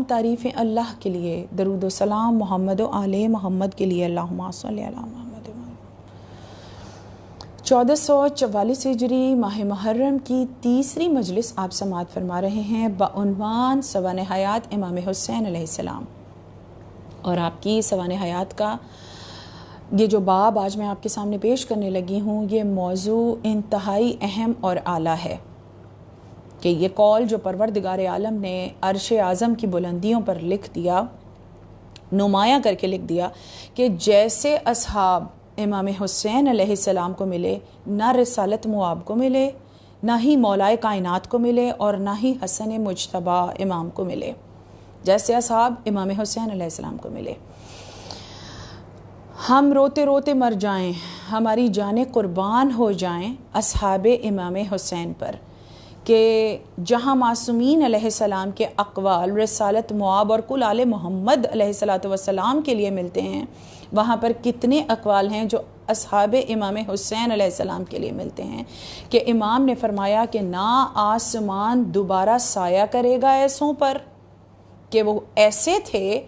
تعریفیں اللہ کے لیے، درود و سلام محمد و آل محمد کے لیے، اللہم صلی علی محمد۔ 1444 ہجری ماہ محرم کی تیسری مجلس آپ سماعت فرما رہے ہیں بعنوان سوانح حیات امام حسین علیہ السلام، اور آپ کی سوانح حیات کا یہ جو باب آج میں آپ کے سامنے پیش کرنے لگی ہوں، یہ موضوع انتہائی اہم اور اعلیٰ ہے کہ یہ قول جو پروردگار عالم نے عرش اعظم کی بلندیوں پر لکھ دیا، نمایاں کر کے لکھ دیا کہ جیسے اصحاب امام حسین علیہ السلام کو ملے، نہ رسالت مواب کو ملے، نہ ہی مولائے کائنات کو ملے، اور نہ ہی حسن مجتبی امام کو ملے، جیسے اصحاب امام حسین علیہ السلام کو ملے۔ ہم روتے روتے مر جائیں، ہماری جانیں قربان ہو جائیں اصحاب امام حسین پر، کہ جہاں معصومین علیہ السلام کے اقوال رسالت مواب اور کل آل محمد علیہ السلام کے لیے ملتے ہیں، وہاں پر کتنے اقوال ہیں جو اصحاب امام حسین علیہ السلام کے لیے ملتے ہیں، کہ امام نے فرمایا کہ نہ آسمان دوبارہ سایہ کرے گا ایسوں پر، کہ وہ ایسے تھے،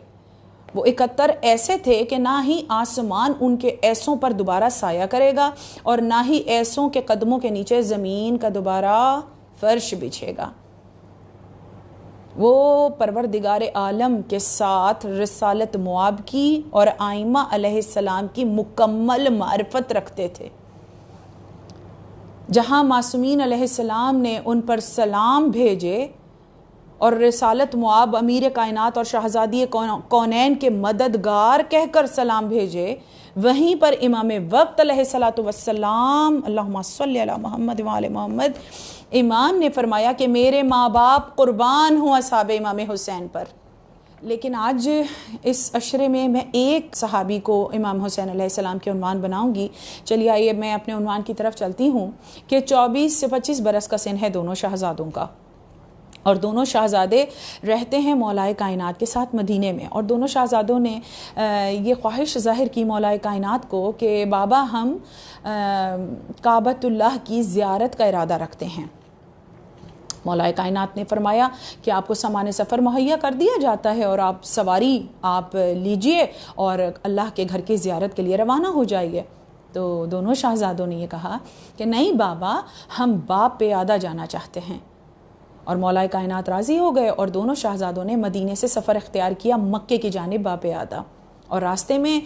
وہ 71 ایسے تھے کہ نہ ہی آسمان ان کے ایسوں پر دوبارہ سایہ کرے گا، اور نہ ہی ایسوں کے قدموں کے نیچے زمین کا دوبارہ فرش بچھے گا۔ وہ پروردگار عالم کے ساتھ رسالت مواب کی اور آئمہ علیہ السلام کی مکمل معرفت رکھتے تھے۔ جہاں معصومین علیہ السلام نے ان پر سلام بھیجے اور رسالت مواب امیر کائنات اور شہزادی کونین کے مددگار کہہ کر سلام بھیجے، وہیں پر امام وقت علیہ السلام، اللہم صلی علی محمد وعلی محمد، امام نے فرمایا کہ میرے ماں باپ قربان ہوں اصحاب امام حسین پر۔ لیکن آج اس عشرے میں ایک صحابی کو امام حسین علیہ السلام کے عنوان بناؤں گی۔ چلیے آئیے میں اپنے عنوان کی طرف چلتی ہوں کہ 24 سے 25 برس کا سن ہے دونوں شہزادوں کا، اور دونوں شہزادے رہتے ہیں مولائے کائنات کے ساتھ مدینے میں، اور دونوں شہزادوں نے یہ خواہش ظاہر کی مولائے کائنات کو کہ بابا ہم کعبۃ اللہ کی زیارت کا ارادہ رکھتے ہیں۔ مولائے کائنات نے فرمایا کہ آپ کو سامان سفر مہیا کر دیا جاتا ہے، اور آپ سواری آپ لیجئے اور اللہ کے گھر کی زیارت کے لیے روانہ ہو جائیے۔ تو دونوں شہزادوں نے یہ کہا کہ نہیں بابا، ہم باپ پیادہ جانا چاہتے ہیں، اور مولائے کائنات راضی ہو گئے، اور دونوں شہزادوں نے مدینے سے سفر اختیار کیا مکے کی جانب باپیادہ۔ اور راستے میں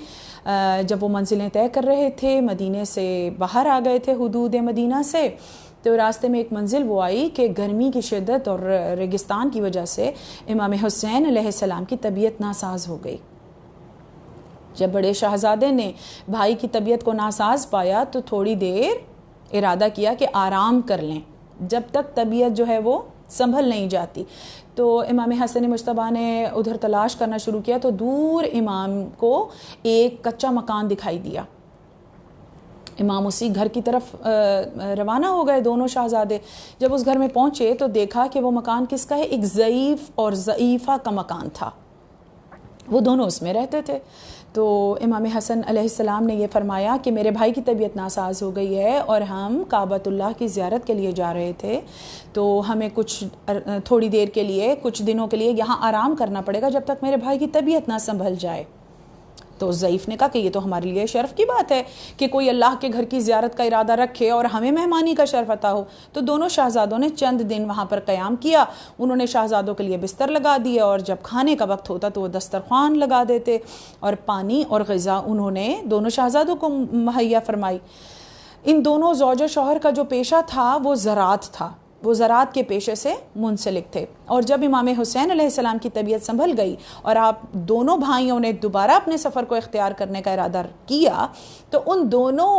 جب وہ منزلیں طے کر رہے تھے، مدینے سے باہر آ گئے تھے حدود مدینہ سے، تو راستے میں ایک منزل وہ آئی کہ گرمی کی شدت اور ریگستان کی وجہ سے امام حسین علیہ السلام کی طبیعت ناساز ہو گئی۔ جب بڑے شہزادے نے بھائی کی طبیعت کو ناساز پایا تو تھوڑی دیر ارادہ کیا کہ آرام کر لیں جب تک طبیعت جو ہے وہ سنبھل نہیں جاتی۔ تو امام حسن مجتبیٰ نے ادھر تلاش کرنا شروع کیا، تو دور امام کو ایک کچا مکان دکھائی دیا۔ امام اسی گھر کی طرف روانہ ہو گئے دونوں شہزادے۔ جب اس گھر میں پہنچے تو دیکھا کہ وہ مکان کس کا ہے، ایک ضعیف اور ضعیفہ کا مکان تھا، وہ دونوں اس میں رہتے تھے۔ تو امام حسن علیہ السلام نے یہ فرمایا کہ میرے بھائی کی طبیعت ناساز ہو گئی ہے، اور ہم کعبۃ اللہ کی زیارت کے لیے جا رہے تھے، تو ہمیں تھوڑی دیر کے لیے، کچھ دنوں کے لیے یہاں آرام کرنا پڑے گا جب تک میرے بھائی کی طبیعت نہ سنبھل جائے۔ تو ضعیف نے کہا کہ یہ تو ہمارے لیے شرف کی بات ہے کہ کوئی اللہ کے گھر کی زیارت کا ارادہ رکھے اور ہمیں مہمانی کا شرف عطا ہو۔ تو دونوں شہزادوں نے چند دن وہاں پر قیام کیا۔ انہوں نے شہزادوں کے لیے بستر لگا دیے، اور جب کھانے کا وقت ہوتا تو وہ دسترخوان لگا دیتے، اور پانی اور غذا انہوں نے دونوں شہزادوں کو مہیا فرمائی۔ ان دونوں زوج و شوہر کا جو پیشہ تھا وہ زراعت تھا، وہ زراعت کے پیشے سے منسلک تھے۔ اور جب امام حسین علیہ السلام کی طبیعت سنبھل گئی اور آپ دونوں بھائیوں نے دوبارہ اپنے سفر کو اختیار کرنے کا ارادہ کیا، تو ان دونوں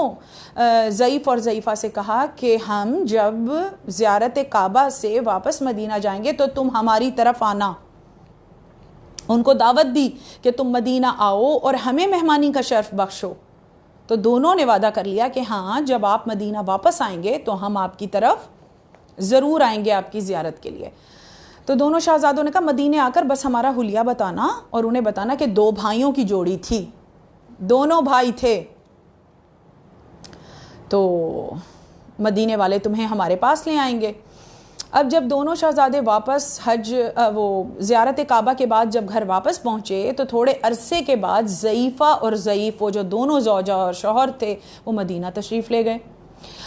ضعیف اور ضعیفہ سے کہا کہ ہم جب زیارت کعبہ سے واپس مدینہ جائیں گے تو تم ہماری طرف آنا۔ ان کو دعوت دی کہ تم مدینہ آؤ اور ہمیں مہمانی کا شرف بخشو۔ تو دونوں نے وعدہ کر لیا کہ ہاں جب آپ مدینہ واپس آئیں گے تو ہم آپ کی طرف ضرور آئیں گے آپ کی زیارت کے لیے۔ تو دونوں شہزادوں نے کہا مدینے آ کر بس ہمارا حلیہ بتانا، اور انہیں بتانا کہ 2 بھائیوں کی جوڑی تھی، دونوں بھائی تھے، تو مدینے والے تمہیں ہمارے پاس لے آئیں گے۔ اب جب دونوں شہزادے واپس وہ زیارت کعبہ کے بعد جب گھر واپس پہنچے تو تھوڑے عرصے کے بعد ضعیفہ اور ضعیف وہ جو دونوں زوجہ اور شوہر تھے وہ مدینہ تشریف لے گئے،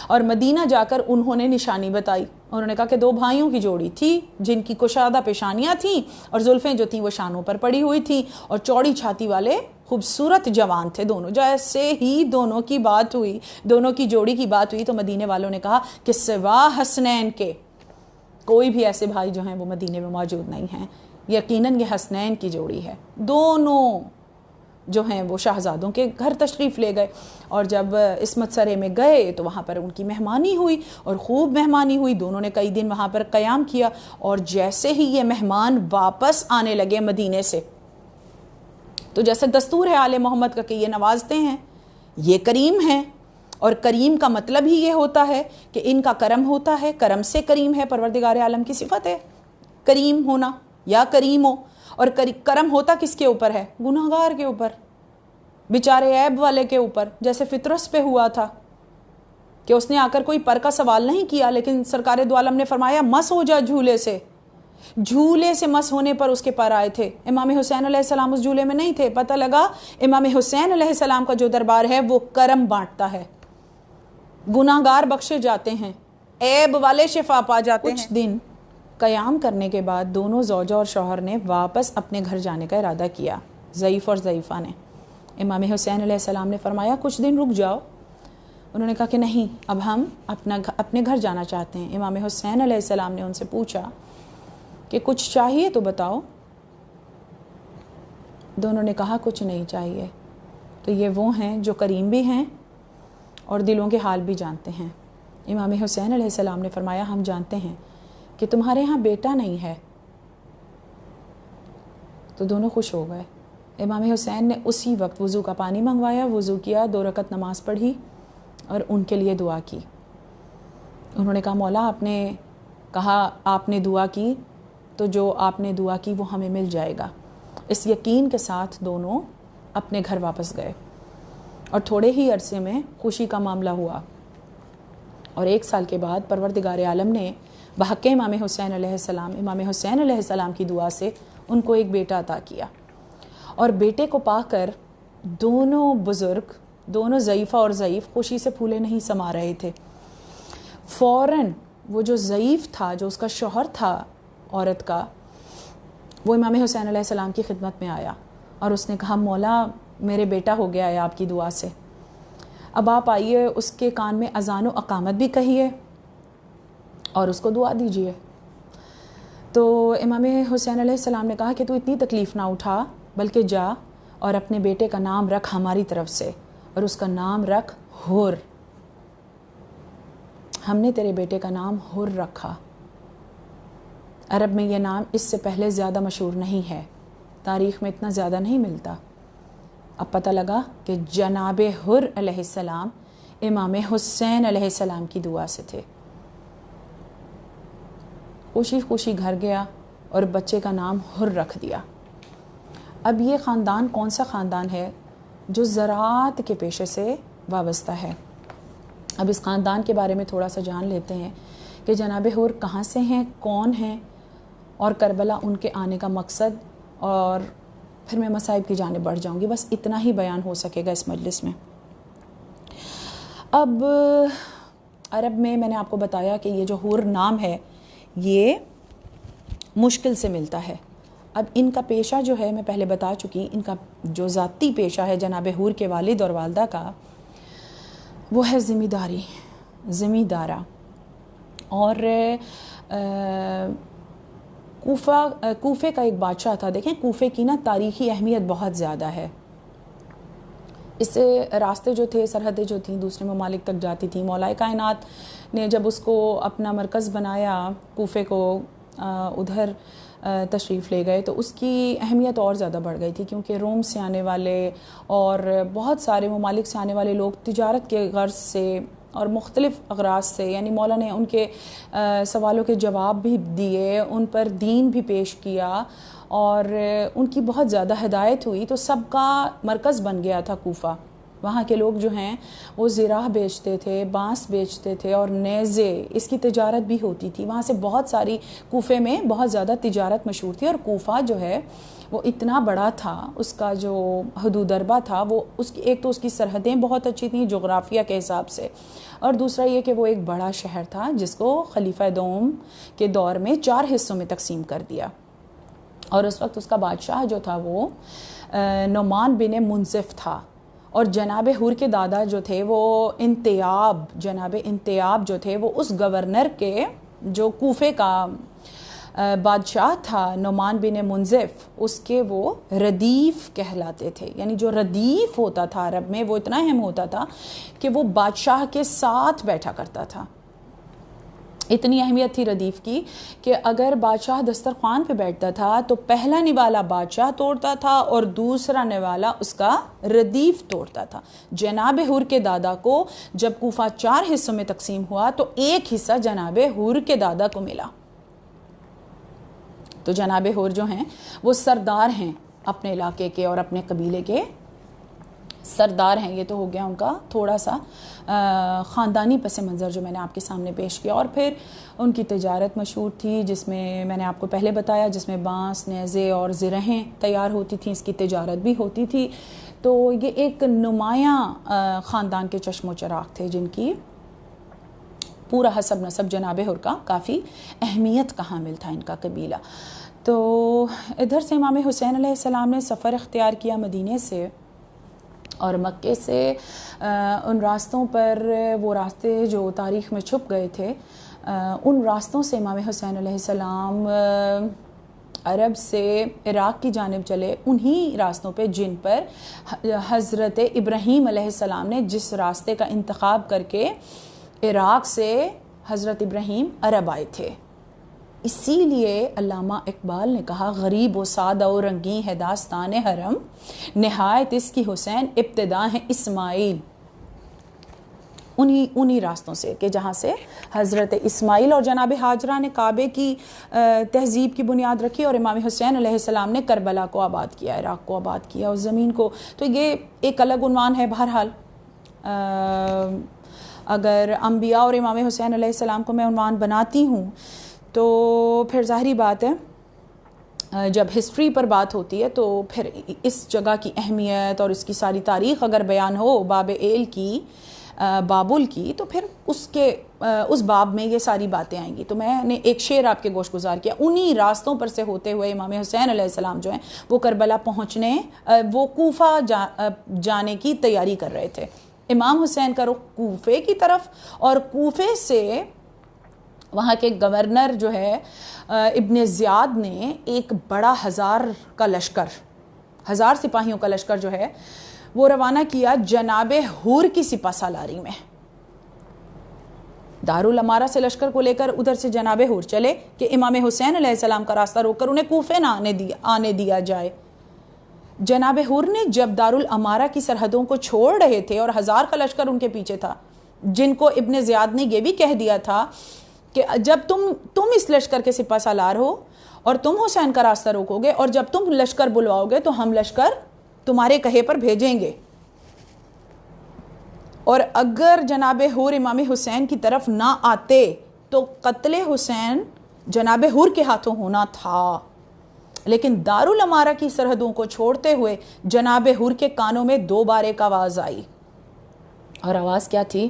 اور مدینہ جا کر انہوں نے نشانی بتائی. انہوں نے کہا کہ 2 بھائیوں کی جوڑی تھی جن کی کشادہ پیشانیاں تھیں اور زلفیں جو تھیں وہ شانوں پر پڑی ہوئی تھیں، اور چوڑی چھاتی والے خوبصورت جوان تھے دونوں. جیسے ہی دونوں کی بات ہوئی، دونوں کی جوڑی کی بات ہوئی، تو مدینے والوں نے کہا کہ سوا حسنین کے کوئی بھی ایسے بھائی جو ہیں وہ مدینے میں موجود نہیں ہیں، یقیناً یہ حسنین کی جوڑی ہے. دونوں جو ہیں وہ شہزادوں کے گھر تشریف لے گئے، اور جب عصمت سرے میں گئے تو وہاں پر ان کی مہمانی ہوئی، اور خوب مہمانی ہوئی. دونوں نے کئی دن وہاں پر قیام کیا، اور جیسے ہی یہ مہمان واپس آنے لگے مدینے سے، تو جیسے دستور ہے آل محمد کا کہ یہ نوازتے ہیں، یہ کریم ہیں، اور کریم کا مطلب ہی یہ ہوتا ہے کہ ان کا کرم ہوتا ہے، کرم سے کریم ہے. پروردگار عالم کی صفت ہے کریم ہونا یا کریم ہو. اور کرم ہوتا کس کے اوپر ہے؟ گناہگار کے اوپر، بیچارے عیب والے کے اوپر. جیسے فطرس پہ ہوا تھا کہ اس نے آ کر کوئی پر کا سوال نہیں کیا، لیکن سرکار دو عالم نے فرمایا مس ہو جا جھولے سے. جھولے سے مس ہونے پر اس کے پر آئے تھے. امام حسین علیہ السلام اس جھولے میں نہیں تھے. پتہ لگا امام حسین علیہ السلام کا جو دربار ہے وہ کرم بانٹتا ہے، گناہگار بخشے جاتے ہیں، عیب والے شفا پا جاتے ہیں. کچھ دن قیام کرنے کے بعد دونوں زوجہ اور شوہر نے واپس اپنے گھر جانے کا ارادہ کیا، ضعیف اور ضعیفہ نے. امام حسین علیہ السلام نے فرمایا کچھ دن رک جاؤ. انہوں نے کہا کہ نہیں، اب ہم اپنے گھر جانا چاہتے ہیں. امام حسین علیہ السلام نے ان سے پوچھا کہ کچھ چاہیے تو بتاؤ. دونوں نے کہا کچھ نہیں چاہیے. تو یہ وہ ہیں جو کریم بھی ہیں اور دلوں کے حال بھی جانتے ہیں. امام حسین علیہ السلام نے فرمایا ہم جانتے ہیں کہ تمہارے ہاں بیٹا نہیں ہے. تو دونوں خوش ہو گئے. امام حسین نے اسی وقت وضو کا پانی منگوایا، وضو کیا، 2 رکعت نماز پڑھی اور ان کے لیے دعا کی. انہوں نے کہا مولا آپ نے کہا آپ نے دعا کی تو جو آپ نے دعا کی وہ ہمیں مل جائے گا. اس یقین کے ساتھ دونوں اپنے گھر واپس گئے اور تھوڑے ہی عرصے میں خوشی کا معاملہ ہوا. اور 1 سال کے بعد پروردگار عالم نے بحق امام حسین علیہ السلام، امام حسین علیہ السلام کی دعا سے ان کو ایک بیٹا عطا کیا. اور بیٹے کو پا کر دونوں بزرگ، دونوں ضعیفہ اور ضعیف خوشی سے پھولے نہیں سما رہے تھے. فوراً وہ جو ضعیف تھا، جو اس کا شوہر تھا عورت کا، وہ امام حسین علیہ السلام کی خدمت میں آیا اور اس نے کہا مولا میرے بیٹا ہو گیا ہے آپ کی دعا سے، اب آپ آئیے اس کے کان میں اذان و اقامت بھی کہیے اور اس کو دعا دیجیے. تو امام حسین علیہ السلام نے کہا کہ تو اتنی تکلیف نہ اٹھا، بلکہ جا اور اپنے بیٹے کا نام رکھ ہماری طرف سے، اور اس کا نام رکھ حر. ہم نے تیرے بیٹے کا نام حر رکھا. عرب میں یہ نام اس سے پہلے زیادہ مشہور نہیں ہے، تاریخ میں اتنا زیادہ نہیں ملتا. اب پتہ لگا کہ جناب حر علیہ السلام امام حسین علیہ السلام کی دعا سے تھے. خوشی خوشی گھر گیا اور بچے کا نام حر رکھ دیا. اب یہ خاندان کون سا خاندان ہے؟ جو زراعت کے پیشے سے وابستہ ہے. اب اس خاندان کے بارے میں تھوڑا سا جان لیتے ہیں کہ جناب حر کہاں سے ہیں، کون ہیں، اور کربلا ان کے آنے کا مقصد، اور پھر میں مصائب کی جانب بڑھ جاؤں گی. بس اتنا ہی بیان ہو سکے گا اس مجلس میں. اب عرب میں نے آپ کو بتایا کہ یہ جو حور نام ہے یہ مشکل سے ملتا ہے. اب ان کا پیشہ جو ہے میں پہلے بتا چکی، ان کا جو ذاتی پیشہ ہے جناب حور کے والد اور والدہ کا، وہ ہے ذمہ داری، ذمہ دارہ. اور کوفے کا ایک بادشاہ تھا. دیکھیں کوفے کی نا تاریخی اہمیت بہت زیادہ ہے. اس سے راستے جو تھے، سرحدیں جو تھیں دوسرے ممالک تک جاتی تھیں. مولا کائنات نے جب اس کو اپنا مرکز بنایا، کوفے کو ادھر تشریف لے گئے، تو اس کی اہمیت اور زیادہ بڑھ گئی تھی، کیونکہ روم سے آنے والے اور بہت سارے ممالک سے آنے والے لوگ تجارت کے غرض سے اور مختلف اغراض سے، یعنی مولا نے ان کے سوالوں کے جواب بھی دیے، ان پر دین بھی پیش کیا اور ان کی بہت زیادہ ہدایت ہوئی. تو سب کا مرکز بن گیا تھا کوفہ. وہاں کے لوگ جو ہیں وہ زرہ بیچتے تھے، بانس بیچتے تھے اور نیزے، اس کی تجارت بھی ہوتی تھی وہاں سے بہت ساری. کوفے میں بہت زیادہ تجارت مشہور تھی، اور کوفہ جو ہے وہ اتنا بڑا تھا، اس کا جو حدود اربع تھا وہ اس کی ایک تو اس کی سرحدیں بہت اچھی تھیں جغرافیہ کے حساب سے، اور دوسرا یہ کہ وہ ایک بڑا شہر تھا جس کو خلیفہ دوم کے دور میں 4 حصوں میں تقسیم کر دیا. اور اس وقت اس کا بادشاہ جو تھا وہ نعمان بن منصف تھا، اور جناب حور کے دادا جو تھے وہ جناب انتیاب جو تھے وہ اس گورنر کے جو کوفے کا بادشاہ تھا نعمان بن منصف، اس کے وہ ردیف کہلاتے تھے. یعنی جو ردیف ہوتا تھا عرب میں وہ اتنا اہم ہوتا تھا کہ وہ بادشاہ کے ساتھ بیٹھا کرتا تھا. اتنی اہمیت تھی ردیف کی کہ اگر بادشاہ دسترخوان پہ بیٹھتا تھا تو پہلا نوالا بادشاہ توڑتا تھا اور دوسرا نوالا اس کا ردیف توڑتا تھا. جناب حور کے دادا کو جب کوفہ 4 حصوں میں تقسیم ہوا تو ایک حصہ جناب حور کے دادا کو ملا. تو جناب حور جو ہیں وہ سردار ہیں اپنے علاقے کے اور اپنے قبیلے کے سردار ہیں. یہ تو ہو گیا ان کا تھوڑا سا خاندانی پس منظر جو میں نے آپ کے سامنے پیش کیا. اور پھر ان کی تجارت مشہور تھی جس میں نے آپ کو پہلے بتایا، جس میں بانس، نیزے اور زرہیں تیار ہوتی تھیں، اس کی تجارت بھی ہوتی تھی. تو یہ ایک نمایاں خاندان کے چشم و چراغ تھے جن کی پورا حسب نسب جناب حور کا کافی اہمیت کا حامل تھا ان کا قبیلہ. تو ادھر سے امام حسین علیہ السلام نے سفر اختیار کیا مدینے سے، اور مکے سے ان راستوں پر، وہ راستے جو تاریخ میں چھپ گئے تھے، ان راستوں سے امام حسین علیہ السلام عرب سے عراق کی جانب چلے. انہی راستوں پہ جن پر حضرت ابراہیم علیہ السلام نے جس راستے کا انتخاب کر کے عراق سے حضرت ابراہیم عرب آئے تھے. اسی لیے علامہ اقبال نے کہا غریب و سادہ و رنگین ہے داستان حرم، نہایت اس کی حسین ابتدا ہے اسماعیل. انہی راستوں سے کہ جہاں سے حضرت اسماعیل اور جناب ہاجرہ نے کعبے کی تہذیب کی بنیاد رکھی، اور امام حسین علیہ السلام نے کربلا کو آباد کیا، عراق کو آباد کیا، اس زمین کو. تو یہ ایک الگ عنوان ہے. بہرحال اگر انبیاء اور امام حسین علیہ السلام کو میں عنوان بناتی ہوں تو پھر ظاہری بات ہے جب ہسٹری پر بات ہوتی ہے تو پھر اس جگہ کی اہمیت اور اس کی ساری تاریخ اگر بیان ہو باب ایل کی، بابل کی، تو پھر اس باب میں یہ ساری باتیں آئیں گی. تو میں نے ایک شعر آپ کے گوش گزار کیا. انہی راستوں پر سے ہوتے ہوئے امام حسین علیہ السلام جو ہیں وہ کربلا وہ کوفہ جانے کی تیاری کر رہے تھے. امام حسین کا رخ کوفے کی طرف، اور کوفے سے وہاں کے گورنر جو ہے ابن زیاد نے ایک بڑا 1000 سپاہیوں کا لشکر جو ہے وہ روانہ کیا جناب حور کی سپہ سالاری میں. دارالامارہ سے لشکر کو لے کر ادھر سے جناب حور چلے کہ امام حسین علیہ السلام کا راستہ روک کر انہیں کوفے نہ آنے دیا جائے. جناب حور نے جب دارالامارہ کی سرحدوں کو چھوڑ رہے تھے اور 1000 کا لشکر ان کے پیچھے تھا، جن کو ابن زیاد نے یہ بھی کہہ دیا تھا کہ جب تم اس لشکر کے سپہ سالار ہو اور تم حسین کا راستہ روکو گے، اور جب تم لشکر بلواؤ گے تو ہم لشکر تمہارے کہے پر بھیجیں گے. اور اگر جناب حور امام حسین کی طرف نہ آتے تو قتل حسین جناب حور کے ہاتھوں ہونا تھا. لیکن دارالامارہ کی سرحدوں کو چھوڑتے ہوئے جناب حور کے کانوں میں 2 بار ایک آواز آئی، اور آواز کیا تھی؟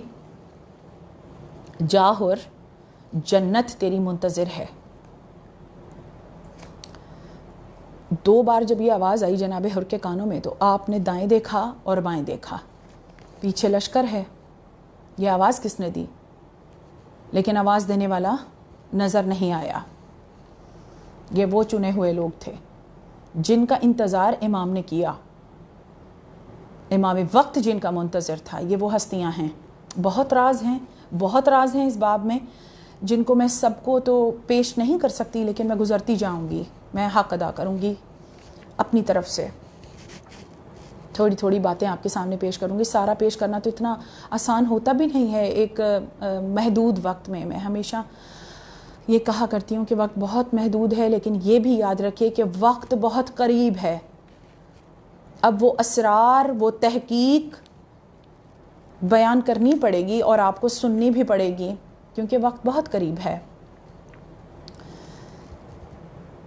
جا حور، جنت تیری منتظر ہے. 2 بار جب یہ آواز آئی جناب حور کے کانوں میں تو آپ نے دائیں دیکھا اور بائیں دیکھا، پیچھے لشکر ہے. یہ آواز کس نے دی؟ لیکن آواز دینے والا نظر نہیں آیا. یہ وہ چنے ہوئے لوگ تھے جن کا انتظار امام نے کیا، امام وقت جن کا منتظر تھا. یہ وہ ہستیاں ہیں. بہت راز ہیں اس باب میں جن کو میں سب کو تو پیش نہیں کر سکتی، لیکن میں گزرتی جاؤں گی. میں حق ادا کروں گی اپنی طرف سے، تھوڑی باتیں آپ کے سامنے پیش کروں گی. سارا پیش کرنا تو اتنا آسان ہوتا بھی نہیں ہے ایک محدود وقت میں. میں ہمیشہ یہ کہا کرتی ہوں کہ وقت بہت محدود ہے، لیکن یہ بھی یاد رکھیے کہ وقت بہت قریب ہے. اب وہ اسرار، وہ تحقیق بیان کرنی پڑے گی اور آپ کو سننی بھی پڑے گی، کیونکہ وقت بہت قریب ہے۔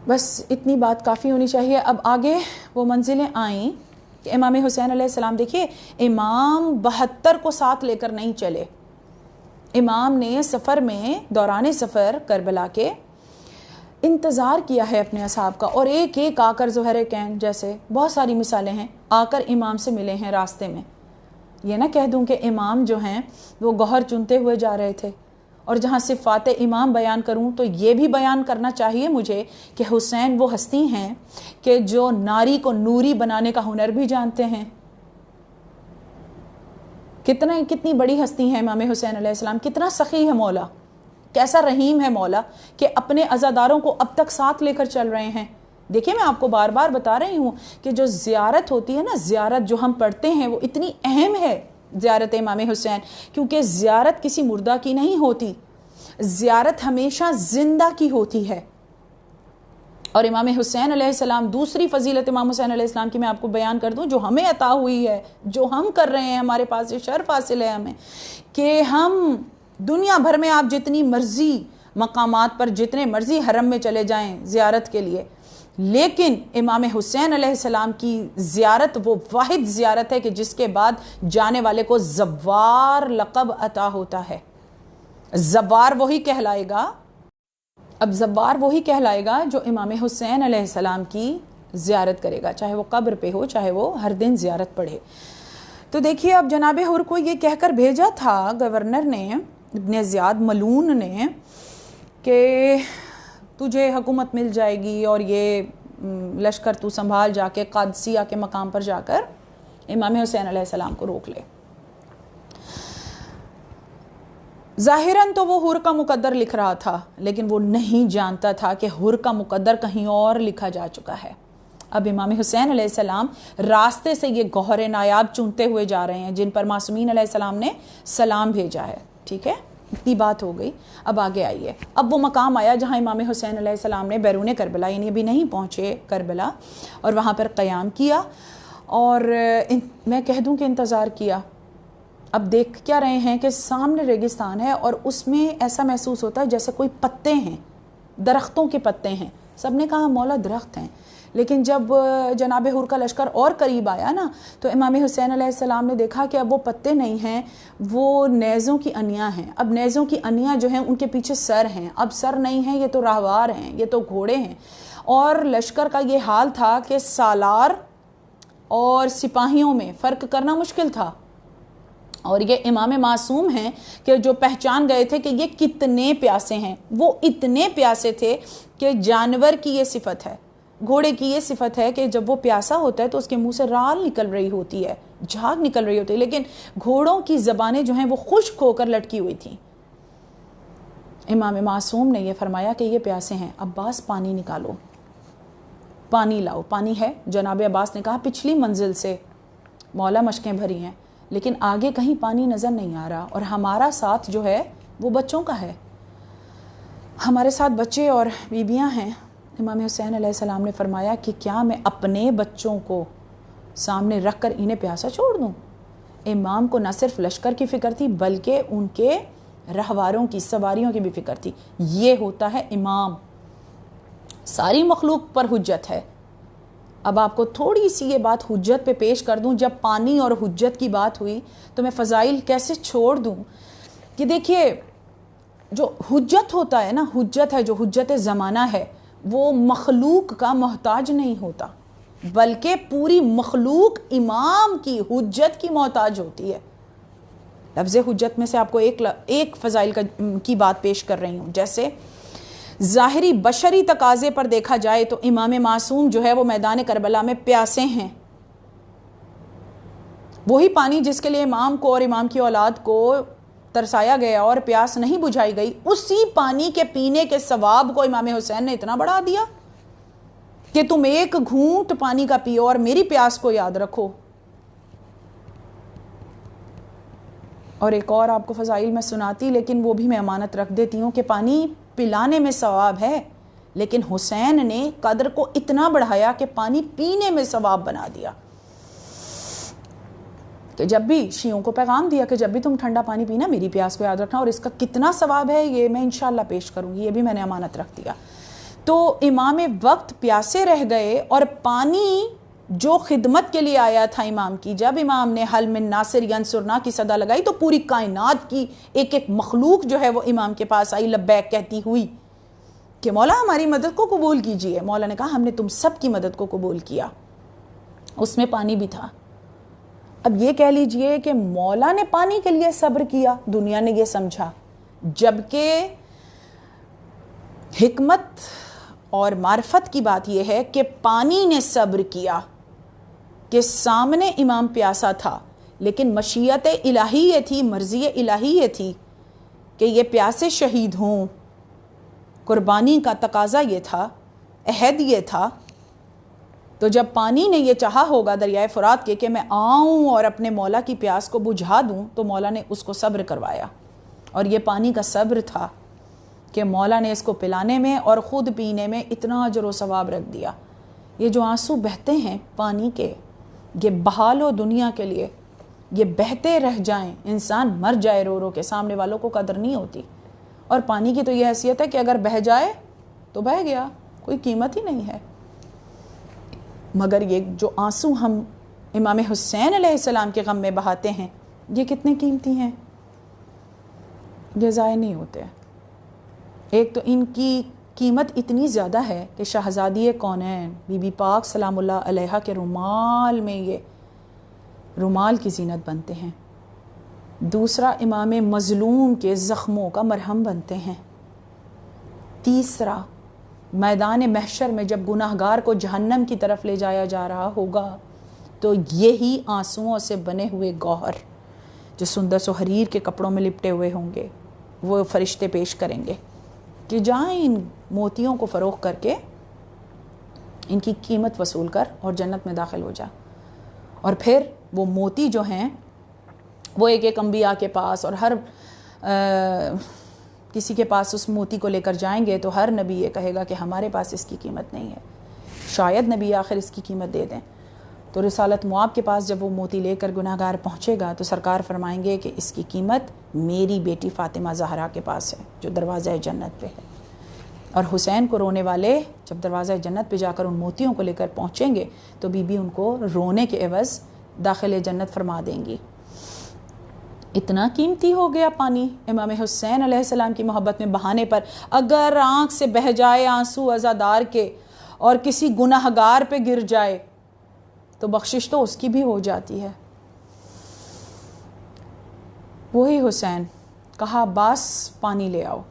بس اتنی بات کافی ہونی چاہیے۔ اب آگے وہ منزلیں آئیں کہ امام حسین علیہ السلام، دیکھیے امام 72 کو ساتھ لے کر نہیں چلے، امام نے سفر میں دوران سفر کربلا کے انتظار کیا ہے اپنے اصحاب کا، اور ایک ایک آ کر زہر کین جیسے بہت ساری مثالیں ہیں، آ کر امام سے ملے ہیں راستے میں۔ یہ نہ کہہ دوں کہ امام جو ہیں وہ گوہر چنتے ہوئے جا رہے تھے، اور جہاں صفات امام بیان کروں تو یہ بھی بیان کرنا چاہیے مجھے کہ حسین وہ ہستی ہیں کہ جو ناری کو نوری بنانے کا ہنر بھی جانتے ہیں۔ کتنی بڑی ہستی ہے امام حسین علیہ السلام، کتنا سخی ہے مولا، کیسا رحیم ہے مولا کہ اپنے عزاداروں کو اب تک ساتھ لے کر چل رہے ہیں۔ دیکھیں میں آپ کو بار بار بتا رہی ہوں کہ جو زیارت ہوتی ہے نا، زیارت جو ہم پڑھتے ہیں وہ اتنی اہم ہے، زیارت امام حسین، کیونکہ زیارت کسی مردہ کی نہیں ہوتی، زیارت ہمیشہ زندہ کی ہوتی ہے۔ اور امام حسین علیہ السلام، دوسری فضیلت امام حسین علیہ السلام کی میں آپ کو بیان کر دوں جو ہمیں عطا ہوئی ہے، جو ہم کر رہے ہیں، ہمارے پاس یہ شرف حاصل ہے ہمیں کہ ہم دنیا بھر میں آپ جتنی مرضی مقامات پر، جتنے مرضی حرم میں چلے جائیں زیارت کے لیے، لیکن امام حسین علیہ السلام کی زیارت وہ واحد زیارت ہے کہ جس کے بعد جانے والے کو زوار لقب عطا ہوتا ہے۔ زوار وہی کہلائے گا، اب زوار وہی کہلائے گا جو امام حسین علیہ السلام کی زیارت کرے گا، چاہے وہ قبر پہ ہو، چاہے وہ ہر دن زیارت پڑھے۔ تو دیکھیے اب جناب حر کو یہ کہہ کر بھیجا تھا گورنر نے، ابن زیاد ملعون نے، کہ تجھے حکومت مل جائے گی اور یہ لشکر تو سنبھال، جا کے قادسیہ کے مقام پر جا کر امام حسین علیہ السلام کو روک لے۔ ظاہراً تو وہ حر کا مقدر لکھ رہا تھا، لیکن وہ نہیں جانتا تھا کہ حر کا مقدر کہیں اور لکھا جا چکا ہے۔ اب امام حسین علیہ السلام راستے سے یہ گوہر نایاب چنتے ہوئے جا رہے ہیں جن پر معصومین علیہ السلام نے سلام بھیجا ہے۔ ٹھیک ہے، اتنی بات ہو گئی، اب آگے آئیے۔ اب وہ مقام آیا جہاں امام حسین علیہ السلام نے بیرون کربلا، یعنی ابھی نہیں پہنچے کربلا، اور وہاں پر قیام کیا، اور میں کہہ دوں کہ انتظار کیا۔ اب دیکھ کیا رہے ہیں کہ سامنے ریگستان ہے، اور اس میں ایسا محسوس ہوتا ہے جیسے کوئی پتے ہیں، درختوں کے پتے ہیں۔ سب نے کہا مولا درخت ہیں، لیکن جب جناب حر کا لشکر اور قریب آیا نا، تو امام حسین علیہ السلام نے دیکھا کہ اب وہ پتے نہیں ہیں، وہ نیزوں کی انیاں ہیں۔ اب نیزوں کی انیاں جو ہیں ان کے پیچھے سر ہیں، اب سر نہیں ہیں، یہ تو راہوار ہیں، یہ تو گھوڑے ہیں۔ اور لشکر کا یہ حال تھا کہ سالار اور سپاہیوں میں فرق کرنا مشکل تھا، اور یہ امام معصوم ہیں کہ جو پہچان گئے تھے کہ یہ کتنے پیاسے ہیں۔ وہ اتنے پیاسے تھے کہ جانور کی یہ صفت ہے، گھوڑے کی یہ صفت ہے کہ جب وہ پیاسا ہوتا ہے تو اس کے منہ سے رال نکل رہی ہوتی ہے، جھاگ نکل رہی ہوتی ہے، لیکن گھوڑوں کی زبانیں جو ہیں وہ خشک ہو کر لٹکی ہوئی تھیں۔ امام معصوم نے یہ فرمایا کہ یہ پیاسے ہیں، عباس پانی نکالو، پانی لاؤ۔ پانی ہے؟ جناب عباس نے کہا پچھلی منزل سے مولا مشکیں بھری ہیں، لیکن آگے کہیں پانی نظر نہیں آ رہا، اور ہمارا ساتھ جو ہے وہ بچوں کا ہے، ہمارے ساتھ بچے اور بیویاں ہیں۔ امام حسین علیہ السلام نے فرمایا کہ کیا میں اپنے بچوں کو سامنے رکھ کر انہیں پیاسا چھوڑ دوں؟ امام کو نہ صرف لشکر کی فکر تھی بلکہ ان کے رہواروں کی، سواریوں کی بھی فکر تھی۔ یہ ہوتا ہے امام، ساری مخلوق پر حجت ہے۔ اب آپ کو تھوڑی سی یہ بات حجت پہ پیش کر دوں، جب پانی اور حجت کی بات ہوئی تو میں فضائل کیسے چھوڑ دوں کہ دیکھیے جو حجت ہوتا ہے نا، حجت ہے جو حجت زمانہ ہے، وہ مخلوق کا محتاج نہیں ہوتا، بلکہ پوری مخلوق امام کی حجت کی محتاج ہوتی ہے۔ لفظ حجت میں سے آپ کو ایک فضائل کی بات پیش کر رہی ہوں۔ جیسے ظاہری بشری تقاضے پر دیکھا جائے تو امام معصوم جو ہے وہ میدان کربلا میں پیاسے ہیں، وہی پانی جس کے لیے امام کو اور امام کی اولاد کو ترسایا گیا اور پیاس نہیں بجھائی گئی، اسی پانی کے پینے کے ثواب کو امام حسین نے اتنا بڑھا دیا کہ تم ایک گھونٹ پانی کا پیو اور میری پیاس کو یاد رکھو۔ اور ایک اور آپ کو فضائل میں سناتی، لیکن وہ بھی میں امانت رکھ دیتی ہوں کہ پانی پلانے میں ثواب ہے، لیکن حسین نے قدر کو اتنا بڑھایا کہ پانی پینے میں ثواب بنا دیا۔ کہ جب بھی شیعوں کو پیغام دیا کہ جب بھی تم ٹھنڈا پانی پینا میری پیاس کو یاد رکھنا، اور اس کا کتنا ثواب ہے یہ میں انشاءاللہ پیش کروں گی، یہ بھی میں نے امانت رکھ دیا۔ تو امام وقت پیاسے رہ گئے، اور پانی جو خدمت کے لیے آیا تھا امام کی، جب امام نے حل من ناصر ینصرنا کی صدا لگائی تو پوری کائنات کی ایک ایک مخلوق جو ہے وہ امام کے پاس آئی لبیک کہتی ہوئی کہ مولا ہماری مدد کو قبول کیجئے۔ مولا نے کہا ہم نے تم سب کی مدد کو قبول کیا، اس میں پانی بھی تھا۔ اب یہ کہہ لیجئے کہ مولا نے پانی کے لیے صبر کیا، دنیا نے یہ سمجھا، جبکہ حکمت اور معرفت کی بات یہ ہے کہ پانی نے صبر کیا کہ سامنے امام پیاسا تھا، لیکن مشیت الہی یہ تھی، مرضی الہی یہ تھی کہ یہ پیاسے شہید ہوں، قربانی کا تقاضا یہ تھا، عہد یہ تھا۔ تو جب پانی نے یہ چاہا ہوگا دریائے فرات کے کہ میں آؤں اور اپنے مولا کی پیاس کو بجھا دوں، تو مولا نے اس کو صبر کروایا، اور یہ پانی کا صبر تھا کہ مولا نے اس کو پلانے میں اور خود پینے میں اتنا اجر و ثواب رکھ دیا۔ یہ جو آنسو بہتے ہیں پانی کے، یہ بہا لو دنیا کے لیے، یہ بہتے رہ جائیں، انسان مر جائے رو رو کے، سامنے والوں کو قدر نہیں ہوتی۔ اور پانی کی تو یہ حیثیت ہے کہ اگر بہہ جائے تو بہہ گیا، کوئی قیمت ہی نہیں ہے۔ مگر یہ جو آنسو ہم امام حسین علیہ السلام کے غم میں بہاتے ہیں، یہ کتنے قیمتی ہیں، یہ ضائع نہیں ہوتے۔ ایک تو ان کی قیمت اتنی زیادہ ہے کہ شہزادی کونین بی بی پاک سلام اللہ علیہا کے رومال میں یہ رومال کی زینت بنتے ہیں۔ دوسرا، امام مظلوم کے زخموں کا مرہم بنتے ہیں۔ تیسرا، میدان محشر میں جب گناہگار کو جہنم کی طرف لے جایا جا رہا ہوگا تو یہی آنسوؤں سے بنے ہوئے گوہر جو سندس و حریر کے کپڑوں میں لپٹے ہوئے ہوں گے، وہ فرشتے پیش کریں گے کہ جائیں ان موتیوں کو فروخت کر کے ان کی قیمت وصول کر اور جنت میں داخل ہو جا۔ اور پھر وہ موتی جو ہیں وہ ایک ایک انبیاء کے پاس، اور ہر کسی کے پاس اس موتی کو لے کر جائیں گے تو ہر نبی یہ کہے گا کہ ہمارے پاس اس کی قیمت نہیں ہے، شاید نبی آخر اس کی قیمت دے دیں۔ تو رسالت معاب کے پاس جب وہ موتی لے کر گناہگار پہنچے گا تو سرکار فرمائیں گے کہ اس کی قیمت میری بیٹی فاطمہ زہرا کے پاس ہے جو دروازہ جنت پہ ہے۔ اور حسین کو رونے والے جب دروازہ جنت پہ جا کر ان موتیوں کو لے کر پہنچیں گے تو بی بی ان کو رونے کے عوض داخل جنت فرما دیں گی۔ اتنا قیمتی ہو گیا پانی امام حسین علیہ السلام کی محبت میں بہانے پر۔ اگر آنکھ سے بہہ جائے آنسو عزادار کے اور کسی گناہگار پہ گر جائے تو بخشش تو اس کی بھی ہو جاتی ہے۔ وہی حسین، کہا عباس پانی لے آؤ،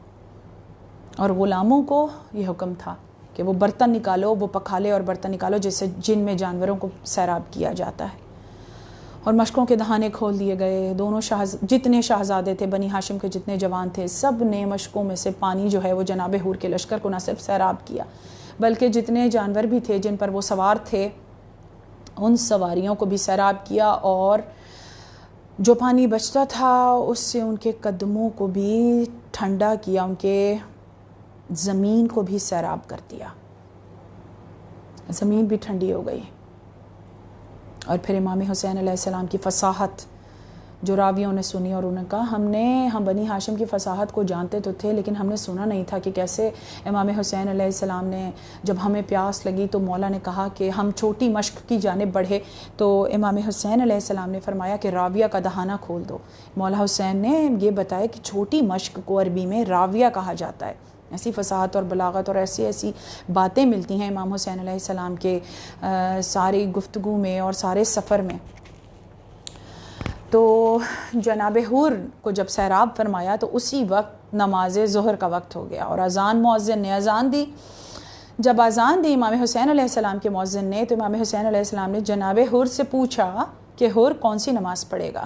اور غلاموں کو یہ حکم تھا کہ وہ برتن نکالو، وہ پکھالے اور برتن نکالو جس سے جن میں جانوروں کو سیراب کیا جاتا ہے۔ اور مشکوں کے دہانے کھول دیے گئے۔ دونوں جتنے شہزادے تھے بنی ہاشم کے، جتنے جوان تھے، سب نے مشکوں میں سے پانی جو ہے وہ جناب حور کے لشکر کو نہ صرف سیراب کیا بلکہ جتنے جانور بھی تھے جن پر وہ سوار تھے ان سواریوں کو بھی سیراب کیا، اور جو پانی بچتا تھا اس سے ان کے قدموں کو بھی ٹھنڈا کیا، ان کے زمین کو بھی سیراب کر دیا، زمین بھی ٹھنڈی ہو گئی۔ اور پھر امام حسین علیہ السلام کی فصاحت جو راویوں نے سنی، اور انہوں نے کہا ہم بنی ہاشم کی فصاحت کو جانتے تو تھے لیکن ہم نے سنا نہیں تھا کہ کیسے امام حسین علیہ السلام نے جب ہمیں پیاس لگی تو مولا نے کہا کہ ہم چھوٹی مشق کی جانب بڑھے، تو امام حسین علیہ السلام نے فرمایا کہ راویہ کا دہانہ کھول دو۔ مولا حسین نے یہ بتایا کہ چھوٹی مشق کو عربی میں راویہ کہا جاتا ہے۔ ایسی فصاحت اور بلاغت اور ایسی باتیں ملتی ہیں امام حسین علیہ السلام کے ساری گفتگو میں اور سارے سفر میں۔ تو جناب حور کو جب سیراب فرمایا تو اسی وقت نماز ظہر کا وقت ہو گیا، اور اذان مؤذن نے اذان دی۔ جب اذان دی امام حسین علیہ السلام کے مؤذن نے، تو امام حسین علیہ السلام نے جناب حور سے پوچھا کہ حور کون سی نماز پڑھے گا،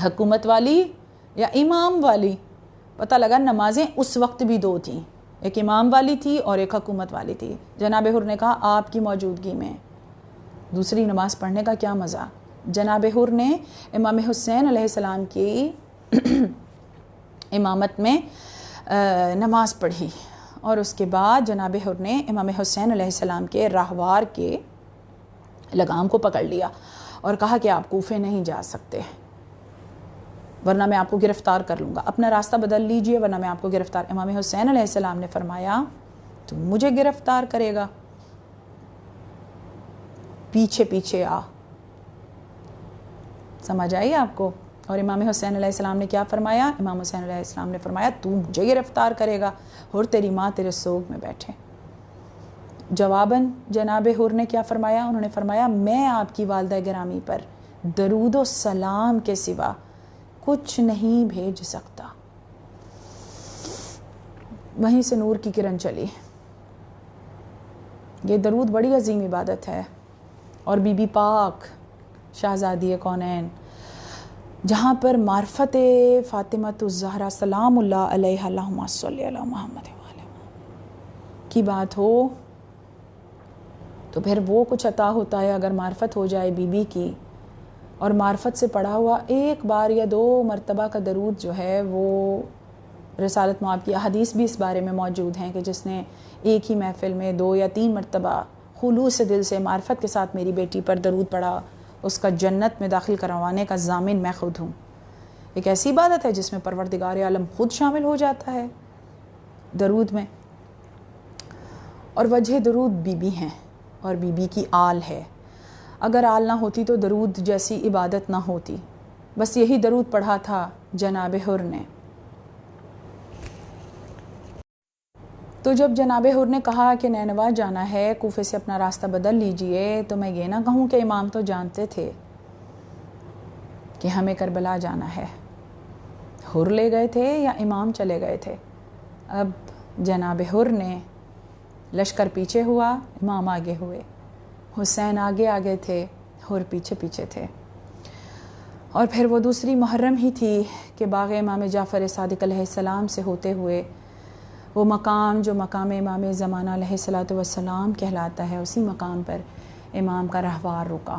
حکومت والی یا امام والی؟ پتہ لگا نمازیں اس وقت بھی دو تھیں، ایک امام والی تھی اور ایک حکومت والی تھی۔ جناب حور نے کہا آپ کی موجودگی میں دوسری نماز پڑھنے کا کیا مزہ۔ جناب حور نے امام حسین علیہ السلام کی امامت میں نماز پڑھی، اور اس کے بعد جناب حور نے امام حسین علیہ السلام کے راہوار کے لگام کو پکڑ لیا اور کہا کہ آپ کوفے نہیں جا سکتے ورنہ میں آپ کو گرفتار کر لوں گا، اپنا راستہ بدل لیجئے ورنہ میں آپ کو گرفتار۔ امام حسین علیہ السلام نے فرمایا تو مجھے گرفتار کرے گا، پیچھے پیچھے آ۔ سمجھ آئی آپ کو؟ اور امام حسین علیہ السلام نے کیا فرمایا؟ امام حسین علیہ السلام نے فرمایا تو مجھے گرفتار کرے گا اور تیری ماں تیرے سوگ میں بیٹھے۔ جواباً جناب حر نے کیا فرمایا؟ انہوں نے فرمایا میں آپ کی والدہ گرامی پر درود و سلام کے سوا کچھ نہیں بھیج سکتا۔ وہیں سے نور کی کرن چلی۔ یہ درود بڑی عظیم عبادت ہے، اور بی بی پاک شہزادی کونین جہاں پر معرفت فاطمۃ الزہرا سلام اللہ علیہا اللہم صلی علی محمد کی بات ہو تو پھر وہ کچھ عطا ہوتا ہے اگر معرفت ہو جائے بی بی کی، اور معرفت سے پڑھا ہوا ایک بار یا 2 مرتبہ کا درود جو ہے وہ رسالت معاب کی احادیث بھی اس بارے میں موجود ہیں کہ جس نے ایک ہی محفل میں 2 یا 3 مرتبہ خلوص دل سے معرفت کے ساتھ میری بیٹی پر درود پڑھا، اس کا جنت میں داخل کروانے کا ضامن میں خود ہوں۔ ایک ایسی عبادت ہے جس میں پروردگار عالم خود شامل ہو جاتا ہے درود میں، اور وجہ درود بی بی ہیں اور بی بی کی آل ہے۔ اگر آل نہ ہوتی تو درود جیسی عبادت نہ ہوتی، بس یہی درود پڑھا تھا جناب حر نے۔ تو جب جناب حر نے کہا کہ نینوا جانا ہے، کوفے سے اپنا راستہ بدل لیجئے، تو میں یہ نہ کہوں کہ امام تو جانتے تھے کہ ہمیں کربلا جانا ہے، حر لے گئے تھے یا امام چلے گئے تھے۔ اب جناب حر نے لشکر پیچھے ہوا، امام آگے ہوئے، حسین آگے آگے تھے، حر پیچھے پیچھے تھے۔ اور پھر وہ دوسری محرم ہی تھی کہ باغ امام جعفر صادق علیہ السلام سے ہوتے ہوئے وہ مقام جو مقام امام زمانہ علیہ الصلوۃ والسلام کہلاتا ہے، اسی مقام پر امام کا رہوار رکا،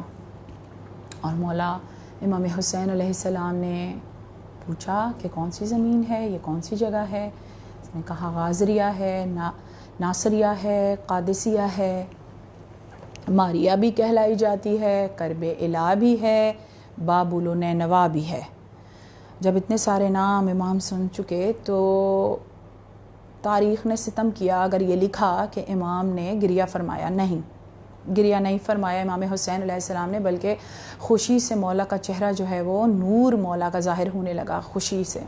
اور مولا امام حسین علیہ السلام نے پوچھا کہ کون سی زمین ہے، یہ کون سی جگہ ہے؟ اس نے کہا غازریہ ہے، ناصریہ ہے، قادسیہ ہے، ماریہ بھی کہلائی جاتی ہے، کرب الا بھی ہے، بابل و نینوا بھی ہے۔ جب اتنے سارے نام امام سن چکے تو تاریخ نے ستم کیا اگر یہ لکھا کہ امام نے گریہ فرمایا، نہیں، گریہ نہیں فرمایا امام حسین علیہ السلام نے، بلکہ خوشی سے مولا کا چہرہ جو ہے وہ نور مولا کا ظاہر ہونے لگا خوشی سے،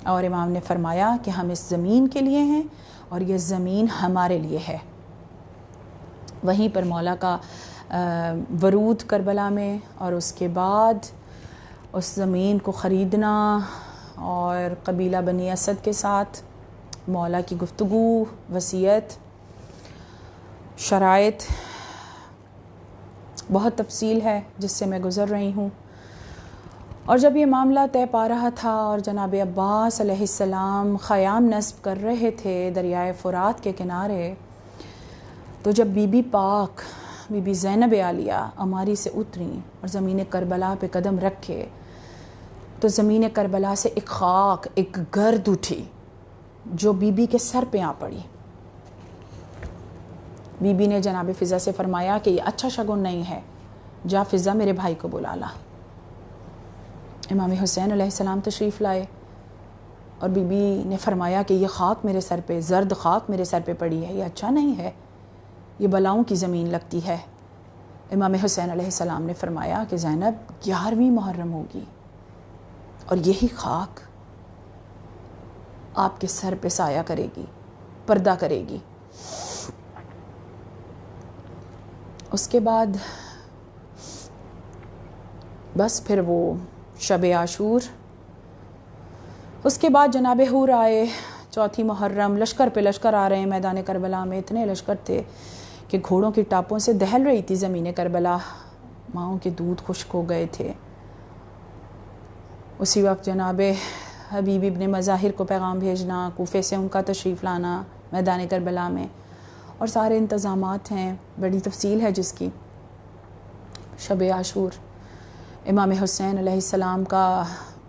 اور امام نے فرمایا کہ ہم اس زمین کے لیے ہیں اور یہ زمین ہمارے لیے ہے۔ وہیں پر مولا کا ورود کربلا میں، اور اس کے بعد اس زمین کو خریدنا اور قبیلہ بنی اسد کے ساتھ مولا کی گفتگو، وصیت، شرائط، بہت تفصیل ہے جس سے میں گزر رہی ہوں۔ اور جب یہ معاملہ طے پا رہا تھا اور جناب عباس علیہ السلام خیام نصب کر رہے تھے دریائے فرات کے کنارے، تو جب بی بی پاک بی بی زینب عالیہ عماری سے اتریں اور زمین کربلا پہ قدم رکھے، تو زمین کربلا سے ایک خاک، ایک گرد اٹھی جو بی بی کے سر پہ آ پڑی۔ بی بی نے جناب فضا سے فرمایا کہ یہ اچھا شگن نہیں ہے، جا فضا میرے بھائی کو بلا لا۔ امام حسین علیہ السلام تشریف لائے، اور بی بی نے فرمایا کہ یہ خاک میرے سر پہ، زرد خاک میرے سر پہ پڑی ہے، یہ اچھا نہیں ہے، یہ بلاؤں کی زمین لگتی ہے۔ امام حسین علیہ السلام نے فرمایا کہ زینب 11ویں محرم ہوگی اور یہی خاک آپ کے سر پہ سایہ کرے گی، پردہ کرے گی۔ اس کے بعد بس پھر وہ شب عاشور، اس کے بعد جناب حور آئے، 4 محرم، لشکر پہ لشکر آ رہے ہیں میدان کربلا میں، اتنے لشکر تھے کہ گھوڑوں کی ٹاپوں سے دہل رہی تھی زمین کربلا، ماؤں کے دودھ خشک ہو گئے تھے۔ اسی وقت جناب حبیب ابن مظاہر کو پیغام بھیجنا، کوفے سے ان کا تشریف لانا میدان کربلا میں، اور سارے انتظامات ہیں، بڑی تفصیل ہے جس کی۔ شب عاشور امام حسین علیہ السلام کا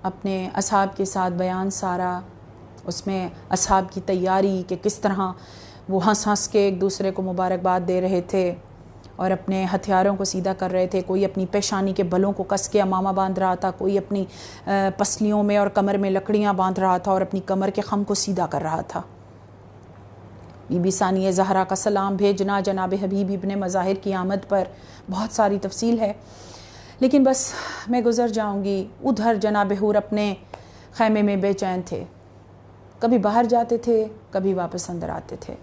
اپنے اصحاب کے ساتھ بیان سارا، اس میں اصحاب کی تیاری کہ کس طرح وہ ہنس ہنس کے ایک دوسرے کو مبارکباد دے رہے تھے، اور اپنے ہتھیاروں کو سیدھا کر رہے تھے. کوئی اپنی پیشانی کے بلوں کو کس کے امامہ باندھ رہا تھا, کوئی اپنی پسلیوں میں اور کمر میں لکڑیاں باندھ رہا تھا اور اپنی کمر کے خم کو سیدھا کر رہا تھا. بی بی ثانیہ زہرا کا سلام بھیجنا جناب حبیب ابن مظاہر کی آمد پر بہت ساری تفصیل ہے, لیکن بس میں گزر جاؤں گی. ادھر جناب حور اپنے خیمے میں بے چین تھے, کبھی باہر جاتے تھے کبھی واپس اندر آتے تھے.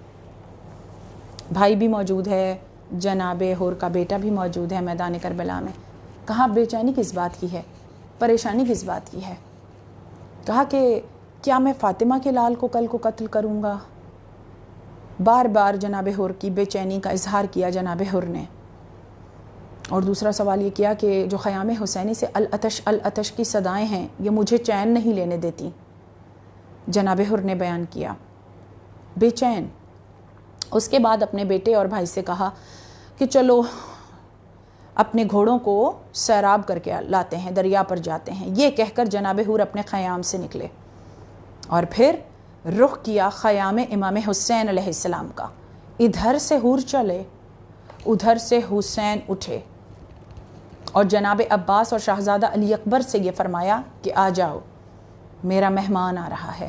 بھائی بھی موجود ہے, جناب حور کا بیٹا بھی موجود ہے میدان کربلا میں. کہا بے چینی کس بات کی ہے, پریشانی کس بات کی ہے؟ کہا کہ کیا میں فاطمہ کے لال کو کل کو قتل کروں گا؟ بار بار جناب حور کی بے چینی کا اظہار کیا جناب حور نے. اور دوسرا سوال یہ کیا کہ جو خیام حسینی سے العطش العطش کی صدائیں ہیں یہ مجھے چین نہیں لینے دیتی. جناب حور نے بیان کیا بے چین. اس کے بعد اپنے بیٹے اور بھائی سے کہا کہ چلو اپنے گھوڑوں کو سیراب کر کے لاتے ہیں, دریا پر جاتے ہیں. یہ کہہ کر جناب حور اپنے خیام سے نکلے اور پھر رخ کیا خیام امام حسین علیہ السلام کا. ادھر سے حور چلے, ادھر سے حسین اٹھے اور جناب عباس اور شہزادہ علی اکبر سے یہ فرمایا کہ آ جاؤ, میرا مہمان آ رہا ہے.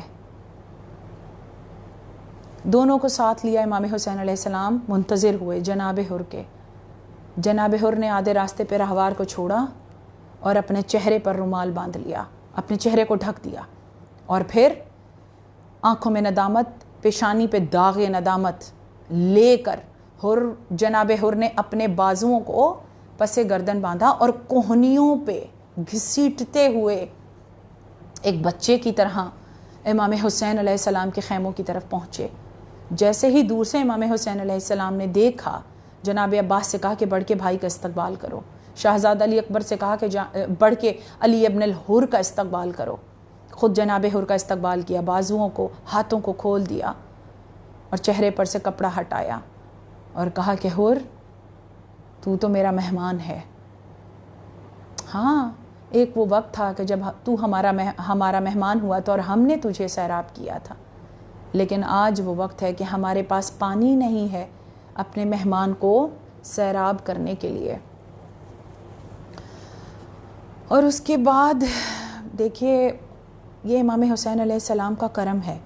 دونوں کو ساتھ لیا. امام حسین علیہ السلام منتظر ہوئے جناب حور کے. جناب حور نے آدھے راستے پہ راہوار کو چھوڑا اور اپنے چہرے پر رومال باندھ لیا, اپنے چہرے کو ڈھک دیا, اور پھر آنکھوں میں ندامت, پیشانی پہ داغ ندامت لے کر جناب حور نے اپنے بازوؤں کو پس گردن باندھا اور کوہنیوں پہ گھسیٹتے ہوئے ایک بچے کی طرح امام حسین علیہ السلام کے خیموں کی طرف پہنچے. جیسے ہی دور سے امام حسین علیہ السلام نے دیکھا, جناب عباس سے کہا کہ بڑھ کے بھائی کا استقبال کرو. شہزادہ علی اکبر سے کہا کہ بڑھ کے علی ابن الحر کا استقبال کرو. خود جناب حور کا استقبال کیا, بازوؤں کو ہاتھوں کو کھول دیا اور چہرے پر سے کپڑا ہٹایا اور کہا کہ حور تو تو میرا مہمان ہے. ہاں ایک وہ وقت تھا کہ جب تو ہمارا مہمان ہوا تو اور ہم نے تجھے سیراب کیا تھا, لیکن آج وہ وقت ہے کہ ہمارے پاس پانی نہیں ہے اپنے مہمان کو سیراب کرنے کے لیے. اور اس کے بعد دیکھیے یہ امام حسین علیہ السلام کا کرم ہے.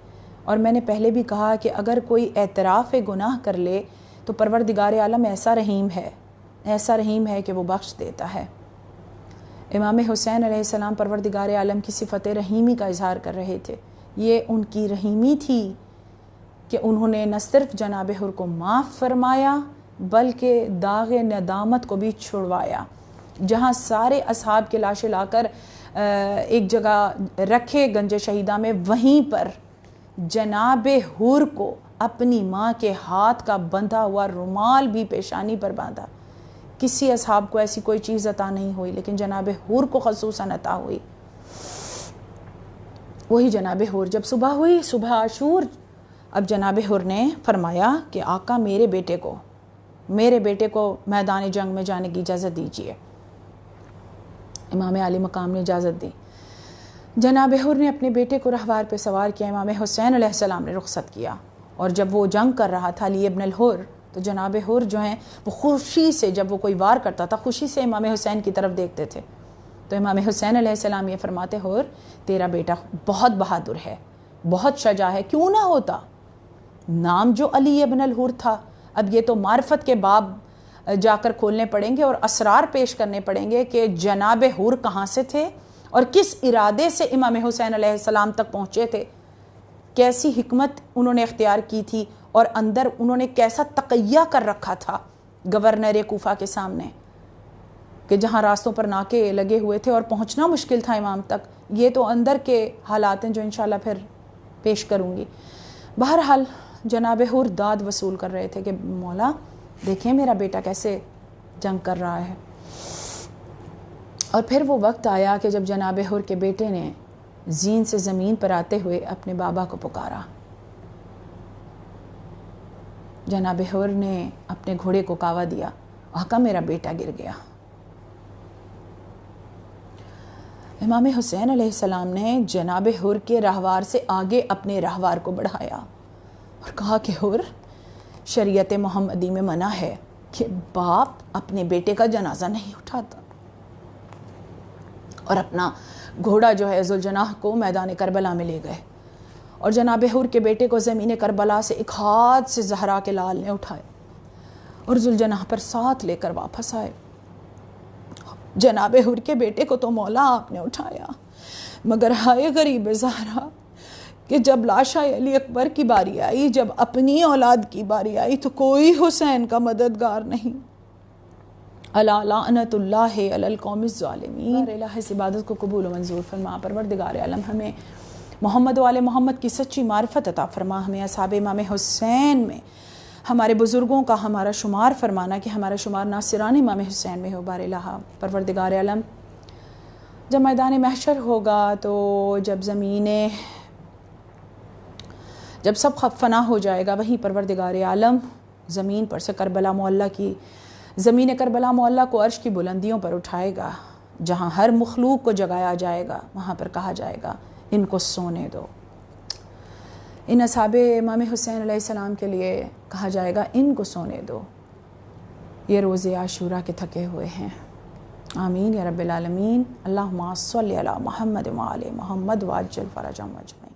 اور میں نے پہلے بھی کہا کہ اگر کوئی اعتراف گناہ کر لے تو پروردگار عالم ایسا رحیم ہے کہ وہ بخش دیتا ہے. امام حسین علیہ السلام پروردگار عالم کی صفت رحیمی کا اظہار کر رہے تھے. یہ ان کی رحیمی تھی کہ انہوں نے نہ صرف جناب حور کو معاف فرمایا بلکہ داغ ندامت کو بھی چھڑوایا. جہاں سارے اصحاب کے لاشیں لا کر ایک جگہ رکھے گنج شہیدہ میں, وہیں پر جناب حور کو اپنی ماں کے ہاتھ کا بندھا ہوا رومال بھی پیشانی پر باندھا. کسی اصحاب کو ایسی کوئی چیز عطا نہیں ہوئی, لیکن جناب حور کو خصوصاً عطا ہوئی. وہی جناب حور جب صبح ہوئی, صبح عاشور, اب جناب حور نے فرمایا کہ آقا میرے بیٹے کو میدان جنگ میں جانے کی اجازت دیجیے. امام عالی مقام نے اجازت دی. جناب حور نے اپنے بیٹے کو رہوار پہ سوار کیا. امام حسین علیہ السلام نے رخصت کیا, اور جب وہ جنگ کر رہا تھا علی ابن الحر, تو جناب حور جو ہیں وہ خوشی سے, جب وہ کوئی وار کرتا تھا خوشی سے امام حسین کی طرف دیکھتے تھے. تو امام حسین علیہ السلام یہ فرماتے, حور تیرا بیٹا بہت بہادر ہے, بہت شجاع ہے. کیوں نہ ہوتا, نام جو علی ابن الحر تھا, اب یہ تو معرفت کے باب جا کر کھولنے پڑیں گے اور اسرار پیش کرنے پڑیں گے کہ جناب حور کہاں سے تھے اور کس ارادے سے امام حسین علیہ السلام تک پہنچے تھے, کیسی حکمت انہوں نے اختیار کی تھی, اور اندر انہوں نے کیسا تقیہ کر رکھا تھا گورنر کوفہ کے سامنے, کہ جہاں راستوں پر ناکے لگے ہوئے تھے اور پہنچنا مشکل تھا امام تک. یہ تو اندر کے حالات ہیں جو انشاءاللہ پھر پیش کروں گی. بہرحال جناب حور داد وصول کر رہے تھے کہ مولا دیکھیں میرا بیٹا کیسے جنگ کر رہا ہے. اور پھر وہ وقت آیا کہ جب جناب حور کے بیٹے نے زین سے زمین پر آتے ہوئے اپنے بابا کو پکارا. جناب حور نے اپنے گھوڑے کو کاوا دیا, آقا میرا بیٹا گر گیا. امام حسین علیہ السلام نے جناب حور کے راہوار سے آگے اپنے راہوار کو بڑھایا اور کہا کہ حور شریعت محمدی میں منع ہے کہ باپ اپنے بیٹے کا جنازہ نہیں اٹھاتا اور اپنا گھوڑا جو ہے ذوالجناح کو میدان کربلا میں لے گئے اور جناب حور کے بیٹے کو زمین کربلا سے ایک ہاتھ سے زہرا کے لال نے اٹھائے اور ذوالجناح پر ساتھ لے کر واپس آئے. جناب حور کے بیٹے کو تو مولا آپ نے اٹھایا، مگر ہائے غریب زہرا کہ جب لاشا علی اکبر کی باری آئی، جب اپنی اولاد کی باری آئی تو کوئی حسین کا مددگار نہیں. الا لعنت اللہ علی القوم الظالمین. الہ اس عبادت کو قبول و منظور فرما. پروردگار عالم ہمیں محمد و آل محمد کی سچی معرفت عطا فرما. ہمیں اصحاب امام حسین میں ہمارے بزرگوں کا ہمارا شمار فرمانا کہ ہمارا شمار ناصران امام حسین میں ہو. بار الہ پروردگار عالم جب میدان محشر ہوگا تو جب سب فنا ہو جائے گا، وہیں پروردگار عالم زمین پر سے زمین کربلا معلیٰ کو عرش کی بلندیوں پر اٹھائے گا، جہاں ہر مخلوق کو جگایا جائے گا. وہاں پر کہا جائے گا ان کو سونے دو. ان اصحاب امام حسین علیہ السلام کے لیے کہا جائے گا ان کو سونے دو، یہ روز عاشورہ کے تھکے ہوئے ہیں. آمین یا رب العالمین. اللہم صلی علی محمد و آل محمد وعجل فرجہم اجمعین.